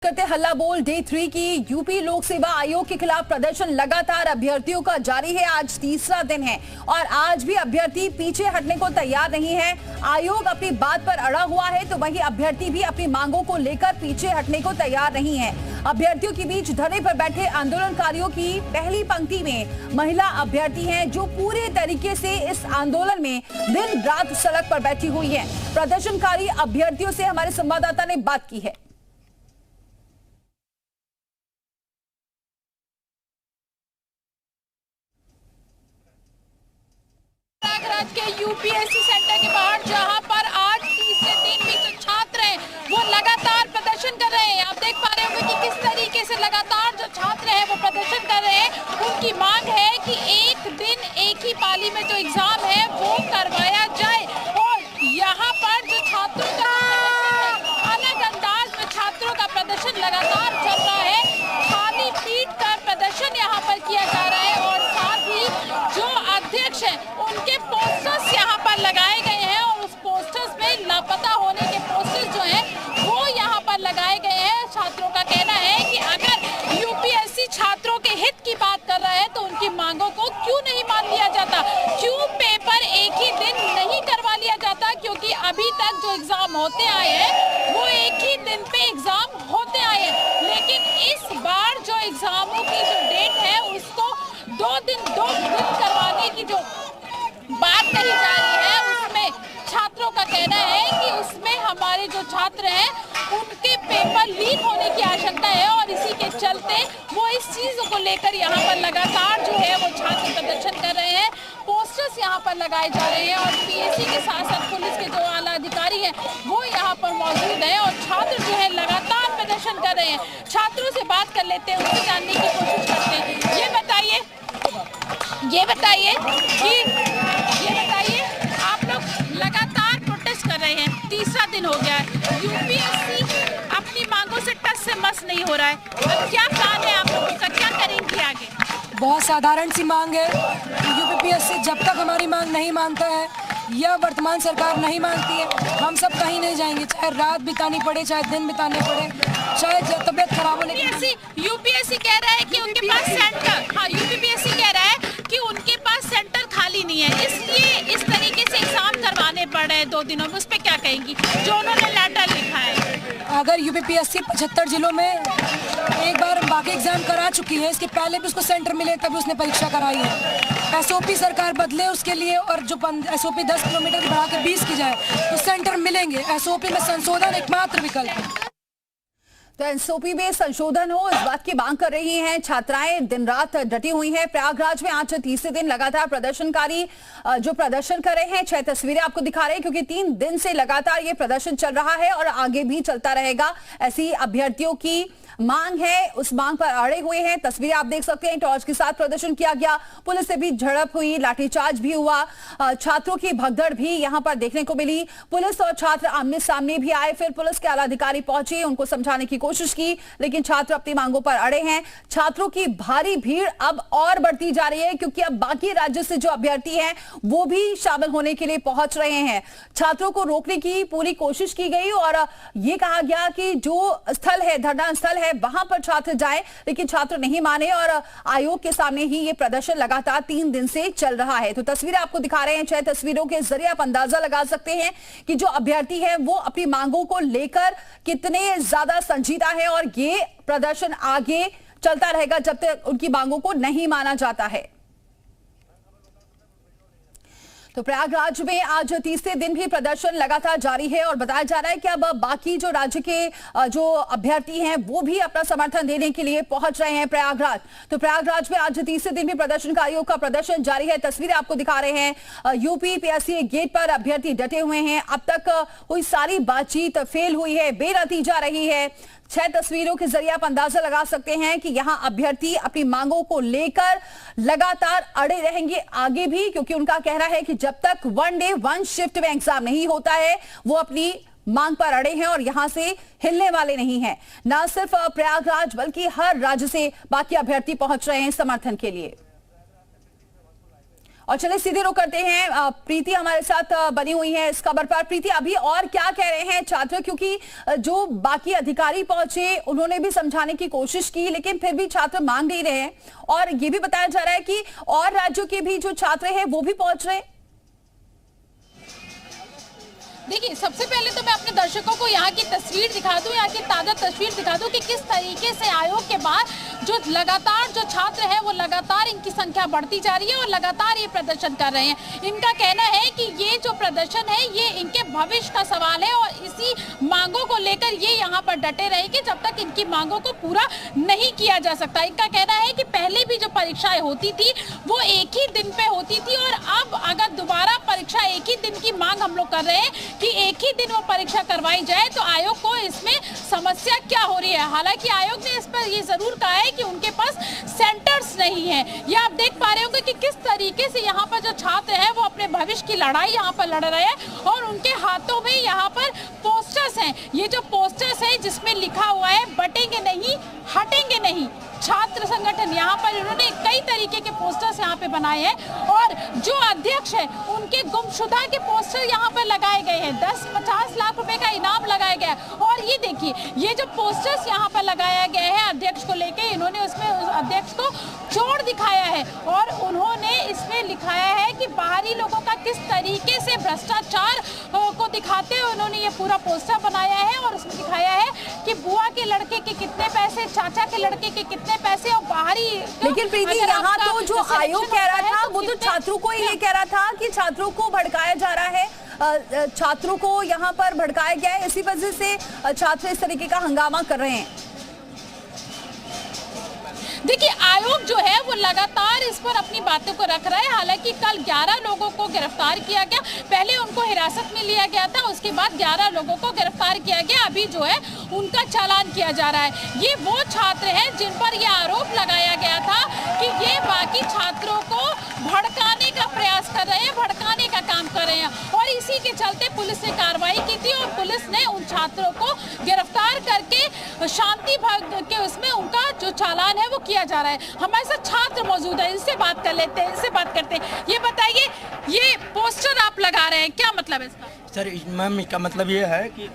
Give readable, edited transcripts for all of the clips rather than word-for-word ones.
करते हल्ला बोल डे 3 की यूपी लोक सेवा आयोग के खिलाफ प्रदर्शन लगातार अभ्यर्थियों का जारी है। आज तीसरा दिन है और आज भी अभ्यर्थी पीछे हटने को तैयार नहीं है। आयोग अपनी बात पर अड़ा हुआ है तो वहीं अभ्यर्थी भी अपनी मांगों को लेकर पीछे हटने को तैयार नहीं है। अभ्यर्थियों के बीच धरने पर बैठे आंदोलनकारियों की पहली पंक्ति में महिला अभ्यर्थी हैं जो पूरे तरीके से इस आंदोलन में दिन रात सड़क पर बैठी हुई है। प्रदर्शनकारी अभ्यर्थियों से हमारे संवाददाता ने बात की है। प्रयागराज के यूपीएससी सेंटर के बाहर जहां पर आज तीसरे दिन भी जो छात्र हैं वो लगातार प्रदर्शन कर रहे हैं। आप देख पा रहे होंगे कि किस तरीके से लगातार जो छात्र हैं वो प्रदर्शन कर रहे हैं। उनकी मांग है कि एक दिन एक ही पाली में जो एग्जाम है वो करवाया जाए और यहाँ पर जो छात्रों का अलग अंदाज में छात्रों का प्रदर्शन लगातार चल रहा है। खाली पीट कर प्रदर्शन यहाँ पर किया जा रहा है और साथ ही जो अध्यक्ष हैं उनके पोस्टर्स यहाँ पर लगाए गए हैं और उस पोस्टर्स में लापता होने के पोस्टर्स जो हैं वो यहाँ पर लगाए गए हैं। छात्रों का कहना है कि अगर यूपीएससी छात्रों के हित की बात कर रहा है तो उनकी मांगों को क्यों नहीं मान लिया जाता, क्यों पेपर एक ही दिन नहीं करवा लिया जाता, क्योंकि अभी तक जो एग्जाम होते आए हैं वो एक ही दिन पे एग्जाम होते आए हैं। लेकिन इस बार जो एग्जामों की जो डेट है उसको दो दिन करवाने की जो बात कही जा रही है उसमें छात्रों का कहना है कि उसमें हमारे जो छात्र हैं उनके पेपर लीक होने की आशंका है और इसी के चलते वो इस चीजों को लेकर यहाँ पर लगातार जो है वो छात्र प्रदर्शन कर रहे हैं। पोस्टर्स यहाँ पर लगाए जा रहे हैं और पीएससी के साथ साथ पुलिस के जो आला अधिकारी हैं वो यहाँ पर मौजूद हैं और छात्र जो है लगातार प्रदर्शन कर रहे हैं। छात्रों से बात कर लेते हैं, उनसे जानने की कोशिश करते हैं। ये बताइए आप लोग लगातार प्रोटेस्ट कर रहे हैं, तीसरा दिन हो गया है, यूपीएससी अपनी मांगों से टस से मस नहीं हो रहा है। अब क्या प्लान है आप लोगों का, क्या करेंगे आगे? बहुत साधारण सी मांग है। यूपीएससी जब तक हमारी मांग नहीं मानता है या वर्तमान सरकार नहीं मानती है हम सब कहीं नहीं जाएंगे, चाहे रात बितानी पड़े चाहे दिन बिताने पड़े, चाहे तबियत खराब होने की। यूपीएससी कह रहा है कि उनके पास सेंटर, यूपीएससी कह रहा है कि उनके पास सेंटर खाली नहीं है, इसलिए इस तरीके से एग्जाम करवाने पड़ रहे हैं 2 दिनों में। उस पर क्या कहेंगी जो उन्होंने लेटर लिखा है? अगर यूपीएससी 75 जिलों में एक बार बाकी एग्जाम करा चुकी है, इसके पहले भी उसको सेंटर मिले तभी उसने परीक्षा कराई है। एसओपी सरकार बदले उसके लिए और जो एसओपी 10 किलोमीटर बढ़ा के 20 की जाए तो सेंटर मिलेंगे। एसओपी में संशोधन एकमात्र विकल्प है। तो एसओपी में संशोधन हो, इस बात की मांग कर रही हैं छात्राएं, दिन रात डटी हुई हैं। प्रयागराज में आज तीसरे दिन लगातार प्रदर्शनकारी जो प्रदर्शन कर रहे हैं, 6 तस्वीरें आपको दिखा रहे हैं क्योंकि 3 दिन से लगातार ये प्रदर्शन चल रहा है और आगे भी चलता रहेगा। ऐसी अभ्यर्थियों की मांग है, उस मांग पर अड़े हुए हैं। तस्वीरें आप देख सकते हैं, टॉर्च के साथ प्रदर्शन किया गया, पुलिस से भी झड़प हुई, लाठीचार्ज भी हुआ, छात्रों की भगदड़ भी यहां पर देखने को मिली। पुलिस और छात्र आमने सामने भी आए, फिर पुलिस के आला अधिकारी पहुंचे, उनको समझाने की कोशिश की, लेकिन छात्र अपनी मांगों पर अड़े हैं। छात्रों की भारी भीड़ अब और बढ़ती जा रही है क्योंकि अब बाकी राज्य से जो अभ्यर्थी हैं वो भी शामिल होने के लिए पहुंच रहे हैं। छात्रों को रोकने की पूरी कोशिश की गई और यह कहा गया कि जो स्थल है, धरना स्थल है, वहां पर छात्र जाएं, लेकिन छात्र नहीं माने और आयोग के सामने ही ये प्रदर्शन लगातार 3 दिन से चल रहा है। तो तस्वीरें आपको दिखा रहे हैं, 6 तस्वीरों के जरिए आप अंदाजा लगा सकते हैं कि जो अभ्यर्थी है वो अपनी मांगों को लेकर कितने ज्यादा संजीदा है और ये प्रदर्शन आगे चलता रहेगा जब तक उनकी मांगों को नहीं माना जाता है। तो प्रयागराज में आज तीसरे दिन भी प्रदर्शन लगातार जारी है और बताया जा रहा है कि अब बाकी जो राज्य के जो अभ्यर्थी हैं वो भी अपना समर्थन देने के लिए पहुंच रहे हैं प्रयागराज। तो प्रयागराज में आज तीसरे दिन भी प्रदर्शनकारियों का प्रदर्शन जारी है। तस्वीरें आपको दिखा रहे हैं, यूपीपीएससी गेट पर अभ्यर्थी डटे हुए हैं। अब तक हुई सारी बातचीत फेल हुई है, बेनतीजा रही है। 6 तस्वीरों के जरिए आप अंदाजा लगा सकते हैं कि यहां अभ्यर्थी अपनी मांगों को लेकर लगातार अड़े रहेंगे आगे भी, क्योंकि उनका कहना है कि जब तक 1 डे 1 शिफ्ट में एग्जाम नहीं होता है वो अपनी मांग पर अड़े हैं और यहां से हिलने वाले नहीं हैं। न सिर्फ प्रयागराज बल्कि हर राज्य से बाकी अभ्यर्थी पहुंच रहे हैं समर्थन के लिए। और चले सीधे रुख करते हैं, प्रीति हमारे साथ बनी हुई है इस खबर पर। प्रीति, अभी और क्या कह रहे हैं छात्र, क्योंकि जो बाकी अधिकारी पहुंचे उन्होंने भी समझाने की कोशिश की, लेकिन फिर भी छात्र मान नहीं रहे हैं। और ये भी बताया जा रहा है कि और राज्यों के भी जो छात्र हैं वो भी पहुंच रहे हैं। देखिए, सबसे पहले तो मैं अपने दर्शकों को यहाँ की तस्वीर दिखा दूं, यहाँ की ताज़ा तस्वीर दिखा दूं कि किस तरीके से आयोग के बाद जो लगातार जो छात्र हैं वो लगातार इनकी संख्या बढ़ती जा रही है और लगातार ये प्रदर्शन कर रहे हैं। इनका कहना है कि ये जो प्रदर्शन है ये इनके भविष्य का सवाल है और इसी मांगों को लेकर ये यहाँ पर डटे रहेंगे जब तक इनकी मांगों को पूरा नहीं किया जा सकता। इनका कहना है कि पहले भी जो परीक्षाएं होती थी वो एक ही दिन पे होती थी और अब अगर दोबारा परीक्षा एक ही दिन की मांग हम लोग कर रहे हैं कि एक ही दिन वो परीक्षा करवाई जाए तो आयोग को इसमें समस्या क्या हो रही है। हालांकि आयोग ने इस पर ये जरूर कहा है कि उनके पास सेंटर्स नहीं है। ये आप देख पा रहे होंगे कि किस तरीके से यहाँ पर जो छात्र हैं वो अपने भविष्य की लड़ाई यहाँ पर लड़ रहे हैं और उनके हाथों में यहाँ पर पोस्टर्स हैं। ये जो पोस्टर्स हैं जिसमें लिखा हुआ है बटेंगे नहीं हटेंगे नहीं। छात्र संगठन यहाँ पर इन्होंने कई तरीके के पोस्टर्स यहाँ पे बनाए हैं और जो अध्यक्ष है उनके गुमशुदा के पोस्टर यहाँ पर लगाए गए हैं। 10-50 लाख रुपए का इनाम लगाया गया है। और ये देखिए, ये जो पोस्टर्स यहाँ पर लगाया गया है अध्यक्ष को लेके, इन्होंने उसमें उस अध्यक्ष को चोर दिखाया है और उन्होंने इसमें लिखाया है कि बाहरी लोगों का किस तरीके से भ्रष्टाचार को दिखाते हुए उन्होंने ये पूरा पोस्टर बनाया है और उसमें दिखाया है कि बुआ के लड़के के कितने पैसे, चाचा के लड़के के कितने पैसे और बाहरी। लेकिन प्रीति, यहाँ तो जो आयोग कह रहा था वो तो छात्रों को ये कह रहा था कि छात्रों को भड़काया जा रहा है, छात्रों को यहाँ पर भड़काया गया है, इसी वजह से छात्र इस तरीके का हंगामा कर रहे हैं। देखिए, आयोग जो है वो लगातार इस पर अपनी बातों को रख रहा है। हालांकि कल 11 लोगों को गिरफ्तार किया गया, पहले उनको हिरासत में लिया गया था, उसके बाद 11 लोगों को गिरफ्तार किया गया। अभी जो है उनका चालान किया जा रहा है। ये वो छात्र हैं जिन पर यह आरोप लगाया गया था कि ये बाकी छात्रों को भड़काने का प्रयास कर रहे हैं, भड़काने का काम कर रहे हैं और इसी के चलते पुलिस ने कार्रवाई की थी और पुलिस ने उन छात्रों को गिरफ्तार करके शांति भंग के उसमें उनका जो चालान है वो किया जा रहा है। हमारे साथ छात्र मौजूद है, इनसे बात कर लेते हैं, इनसे बात करते हैं। ये बताइए, ये पोस्टर आप लगा रहे हैं, क्या मतलब है इसका? सर मैम, इसका मतलब ये है कि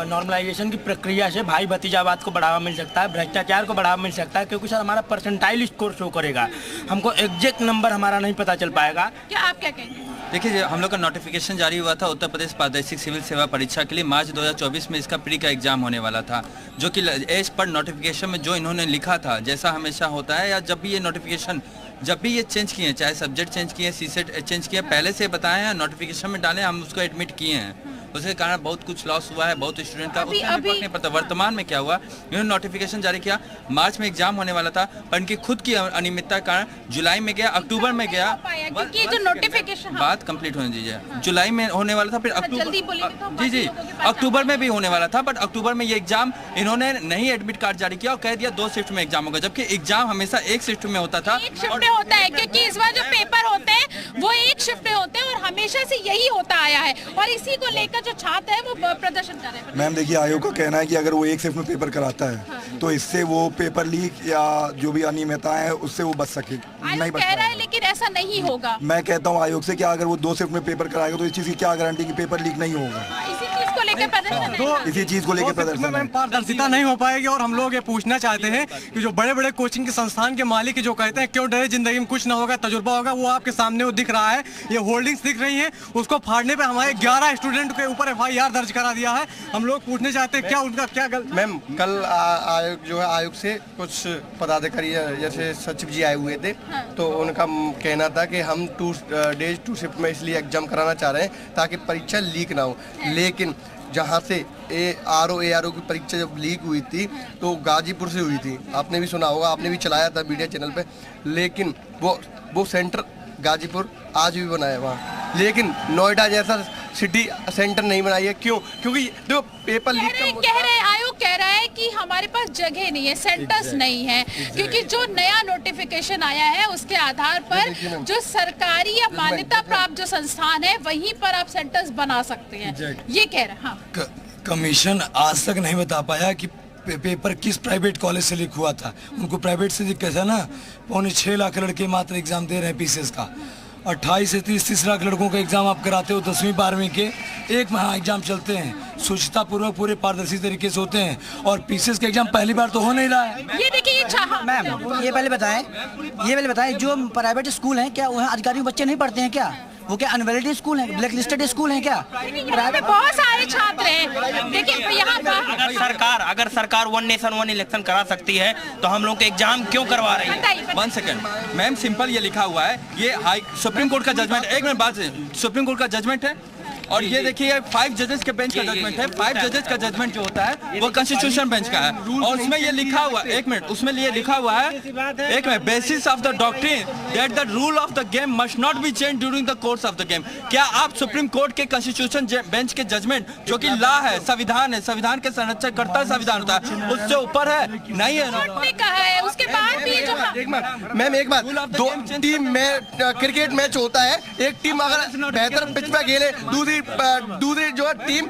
नॉर्मलाइजेशन की प्रक्रिया से भाई भतीजावाद को बढ़ावा मिल सकता है, भ्रष्टाचार को बढ़ावा मिल सकता है, क्योंकि सर हमारा परसेंटाइल स्कोर शो करेगा, हमको एग्जैक्ट नंबर हमारा नहीं पता चल पाएगा। क्या आप क्या कहेंगे? देखिए, हम लोग का नोटिफिकेशन जारी हुआ था उत्तर प्रदेश प्रादेशिक सिविल सेवा परीक्षा के लिए। मार्च 2024 में इसका प्री का एग्जाम होने वाला था, जो कि एज पर नोटिफिकेशन में जो इन्होंने लिखा था, जैसा हमेशा होता है या जब भी ये नोटिफिकेशन जब भी ये चेंज किए हैं, चाहे सब्जेक्ट चेंज किए, सीसेट चेंज किया, पहले से बताए हैं, नोटिफिकेशन में डाले, हम उसको एडमिट किए हैं। उसके कारण बहुत कुछ लॉस हुआ है, बहुत स्टूडेंट का उतना फर्क नहीं पड़ता। वर्तमान में क्या हुआ, इन्होंने नोटिफिकेशन जारी किया, मार्च में एग्जाम होने वाला था, पर इनकी खुद की अनियमितता के कारण जुलाई में गया, अक्टूबर में गया। क्योंकि जो नोटिफिकेशन बात कंप्लीट होने दीजिए। जुलाई में होने वाला था, फिर अक्टूबर, जी अक्टूबर में भी होने वाला था, बट अक्टूबर में ये एग्जाम इन्होंने नहीं एडमिट कार्ड जारी किया और कह दिया 2 शिफ्ट में एग्जाम होगा, जबकि एग्जाम हमेशा 1 शिफ्ट में होता था। एक शिफ्ट में होता है, क्योंकि इस बार जो पेपर होते हैं वो 1 शिफ्ट में होते हैं और हमेशा से यही होता आया है और इसी को लेकर जो छात्र है वो प्रदर्शन कर रहे हैं। मैम देखिए, आयोग का कहना है कि अगर वो 1 शिफ्ट में पेपर कराता है तो इससे वो पेपर लीक या जो भी अनियमितताएं हैं उससे वो बच सके, नहीं बच कह रहा है, लेकिन ऐसा नहीं होगा। मैं कहता हूँ आयोग से कि अगर वो 2 शिफ्ट में पेपर कराएगा तो इस चीज की क्या गारंटी कि पेपर लीक नहीं होगा। इसी चीज को लेकर प्रदर्शन है। इसी चीज को लेकर प्रदर्शन है। पारदर्शिता नहीं हो पाएगी और हम लोग ये पूछना चाहते हैं कि जो बड़े बड़े कोचिंग के संस्थान के मालिक जो कहते हैं क्यों डरे, जिंदगी में कुछ ना होगा, तजुर्बा होगा, वो आपके सामने वो दिख रहा है, ये होल्डिंग्स दिख रही हैं, उसको फाड़ने पे हमारे 11 स्टूडेंट के ऊपर FIR दर्ज करा दिया है। हम लोग पूछने चाहते हैं क्या उनका क्या गलत। मैम, कल आयोग जो है, आयोग से कुछ पदाधिकारी जैसे सचिव जी आए हुए थे, तो उनका कहना था कि हम 2 डेज 2 शिफ्ट में इसलिए एग्जाम कराना चाह रहे हैं ताकि परीक्षा लीक ना हो। लेकिन जहाँ से ARO की परीक्षा जब लीक हुई थी तो गाजीपुर से हुई थी, आपने भी सुना होगा, आपने भी चलाया था मीडिया चैनल पे, लेकिन वो सेंटर गाजीपुर आज भी बनाया वहाँ, लेकिन नोएडा जैसा सिटी सेंटर नहीं बनाई है। क्यों? क्योंकि जो पेपर लीक आयोग कह रहा है कि हमारे पास जगह नहीं है, सेंटर्स नहीं है, क्योंकि जो नया नोटिफिकेशन आया है उसके आधार पर जो सरकारी या मान्यता प्राप्त जो संस्थान है वहीं पर आप सेंटर्स बना सकते हैं, ये कह रहे हैं। हाँ। कमीशन आज तक नहीं बता पाया कि पेपर किस प्राइवेट कॉलेज से लीक हुआ था। उनको प्राइवेट से दिक्कत है ना, 6.25 लाख लड़के मात्र एग्जाम दे रहे हैं PCS का, 28 से 30 लाख लड़कों का एग्जाम आप कराते हो 10वीं 12वीं के, एक माह एग्जाम चलते हैं, स्वच्छता पूर्वक पूरे पारदर्शी तरीके से होते हैं, और पीसीएस का एग्जाम पहली बार तो हो नहीं रहा है। ये देखिए मैम ये पहले बताएं जो प्राइवेट स्कूल हैं क्या वहाँ अधिकारी बच्चे नहीं पढ़ते हैं क्या? वो क्या अनवैलिड स्कूल है, ब्लैक लिस्टेड स्कूल है क्या? यहाँ पे बहुत सारे छात्र हैं। देखिए यहाँ पर अगर सरकार वन नेशन वन इलेक्शन करा सकती है तो हम लोग के एग्जाम क्यों करवा रही है? 1 सेकंड मैम, सिंपल ये लिखा हुआ है, ये सुप्रीम कोर्ट का जजमेंट, एक मिनट बात, सुप्रीम कोर्ट का जजमेंट है, और ये देखिए 5 जजेस के बेंच का जजमेंट है। 5 जजेस का जजमेंट जो होता है वो कॉन्स्टिट्यूशन बेंच का है, और उसमें ये लिखा हुआ, एक मिनट, उसमें ये लिखा हुआ है, एक minute, basis of the doctrine that the rule of the game must not be change during the course of the game. क्या आप सुप्रीम कोर्ट के कॉन्स्टिट्यूशन बेंच के जजमेंट, जो कि लॉ है, संविधान है, संविधान के संरक्षण करता संविधान होता है, उससे ऊपर है? नहीं है ना। उसके बाद भी जो मैम एक बात, दो टीम में क्रिकेट मैच होता है, एक टीम अगर बेहतर पिच पे खेले, दूसरी जो है टीम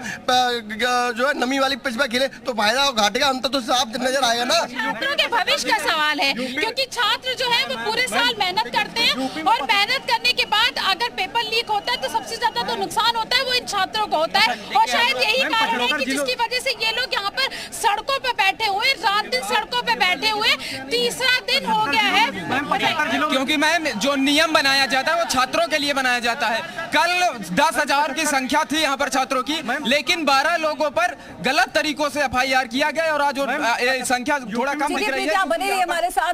जो है नमी वाली पिच पे खेले, तो फायदा और घाटे का अंतर तो साफ नजर आएगा ना। छात्रों के भविष्य का सवाल है, क्योंकि छात्र जो है वो पूरे साल मेहनत करते हैं, और मेहनत करने के बाद अगर पेपर लीक होता है तो सबसे ज्यादा तो नुकसान होता है वो इन छात्रों को होता है, और शायद यही कारण है कि जिसकी वजह से ये लोग यहाँ पर सड़कों पे बैठे हुए, रात दिन सड़कों पे बैठे हुए, तीसरा दिन हो गया है। क्योंकि मैम जो नियम बनाया जाता है वो छात्रों के लिए बनाया जाता है। कल 10,000 की संख्या थी यहाँ पर छात्रों की, लेकिन 12 लोगों पर गलत तरीकों से FIR किया गया, और आज संख्या थोड़ा कम दिख रही है। बने रहिए हमारे साथ।